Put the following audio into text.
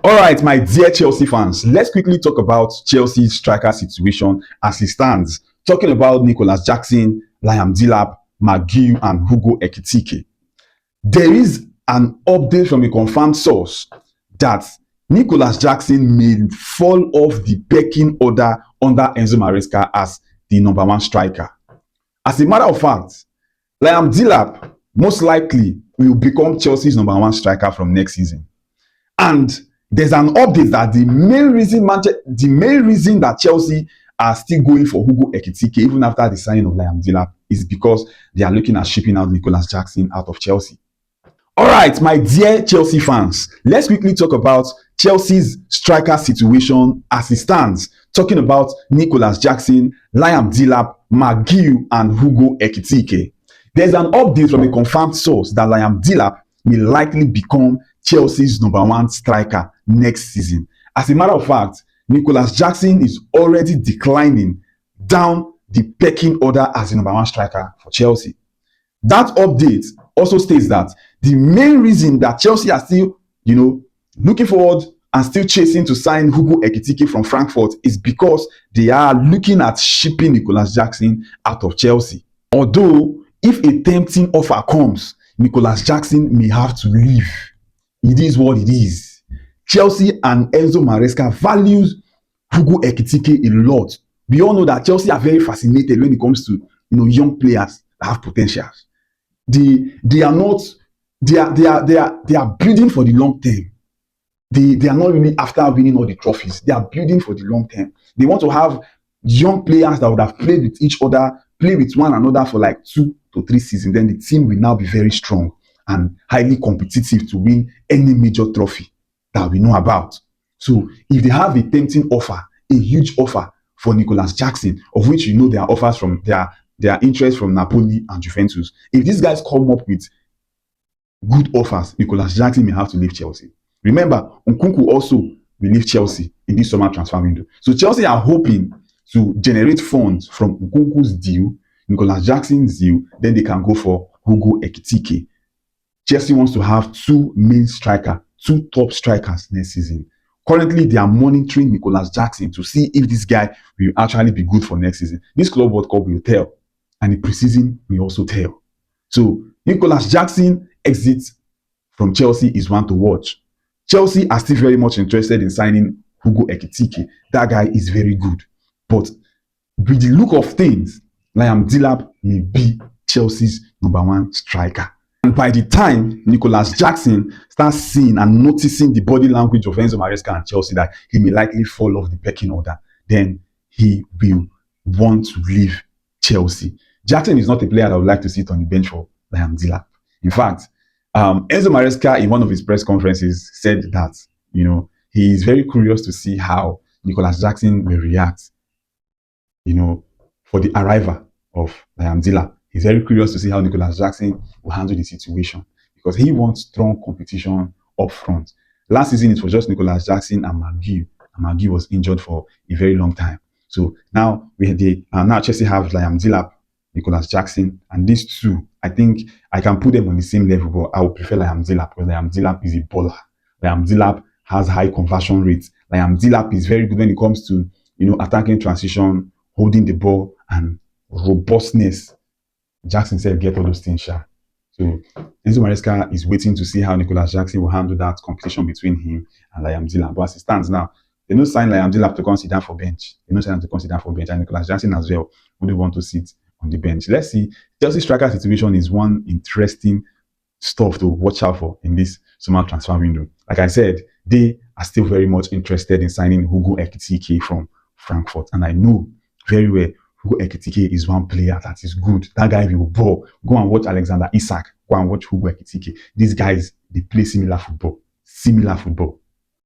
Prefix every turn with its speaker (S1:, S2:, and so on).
S1: All right, my dear Chelsea fans, let's quickly talk about Chelsea's striker situation as it stands. Talking about Nicholas Jackson, Liam Delap, McGill, and Hugo Ekitike. There is an update from a confirmed source that Nicholas Jackson may fall off the pecking order under Enzo Maresca as the number one striker. As a matter of fact, Liam Delap most likely will become Chelsea's number one striker from next season. And there's an update that the main reason that Chelsea are still going for Hugo Ekitike even after the signing of Liam Delap is because they are looking at shipping out Nicholas Jackson out of Chelsea. All right, my dear Chelsea fans, let's quickly talk about Chelsea's striker situation as it stands. Talking about Nicholas Jackson, Liam Delap, McGill, and Hugo Ekitike. There's an update from a confirmed source that Liam Delap will likely become Chelsea's number one striker next season. As a matter of fact, Nicholas Jackson is already declining down the pecking order as the number one striker for Chelsea. That update also states that the main reason that Chelsea are still, looking forward and still chasing to sign Hugo Ekitike from Frankfurt is because they are looking at shipping Nicholas Jackson out of Chelsea. Although, if a tempting offer comes, Nicholas Jackson may have to leave. It is what it is. Chelsea and Enzo Maresca values Hugo Ekitike a lot. We all know that Chelsea are very fascinated when it comes to young players that have potentials. They are building for the long term. They are not really after winning all the trophies. They are building for the long term. They want to have young players that would have played with each other, play with one another for like 2 to 3 seasons. Then the team will now be very strong and highly competitive to win any major trophy that we know about. So if they have a tempting offer, a huge offer for Nicholas Jackson, of which there are offers from their interest from Napoli and Juventus, if these guys come up with good offers, Nicholas Jackson may have to leave Chelsea. Remember, Nkunku also will leave Chelsea in this summer transfer window. So Chelsea are hoping to generate funds from Nkunku's deal, Nicholas Jackson's deal, then they can go for Hugo Ekitike. Chelsea wants to have 2 top strikers next season. Currently, they are monitoring Nicholas Jackson to see if this guy will actually be good for next season. This Club World Cup will tell, and the preseason will also tell. So, Nicholas Jackson exits from Chelsea is one to watch. Chelsea are still very much interested in signing Hugo Ekitike. That guy is very good. But with the look of things, Liam Delap may be Chelsea's number one striker. And by the time Nicholas Jackson starts seeing and noticing the body language of Enzo Maresca and Chelsea that he may likely fall off the pecking order, then he will want to leave Chelsea. Jackson is not a player that would like to sit on the bench for Liam Delap. In fact, Enzo Maresca in one of his press conferences said that, he is very curious to see how Nicholas Jackson will react, for the arrival of Liam Delap. He's very curious to see how Nicholas Jackson will handle the situation because he wants strong competition up front. Last season, it was just Nicholas Jackson and McGill. And McGill was injured for a very long time. So now Chelsea have Liam Delap, Nicholas Jackson, and these two, I think I can put them on the same level, but I would prefer Liam Delap because Liam Delap is a baller. Liam Delap has high conversion rates. Liam Delap is very good when it comes to attacking transition, holding the ball, and robustness. Jackson said, get all those things, sha. So Enzo Maresca is waiting to see how Nicholas Jackson will handle that competition between him and Liam Delap. But as it stands now, they don't sign Liam Delap to consider for bench. And Nicholas Jackson as well wouldn't want to sit on the bench. Let's see. Chelsea striker situation is one interesting stuff to watch out for in this summer transfer window. Like I said, they are still very much interested in signing Hugo Ekitike from Frankfurt. And I know very well Hugo Ekitike is one player that is good. That guy will ball. Go and watch Alexander Isak. Go and watch Hugo Ekitike. These guys, they play similar football.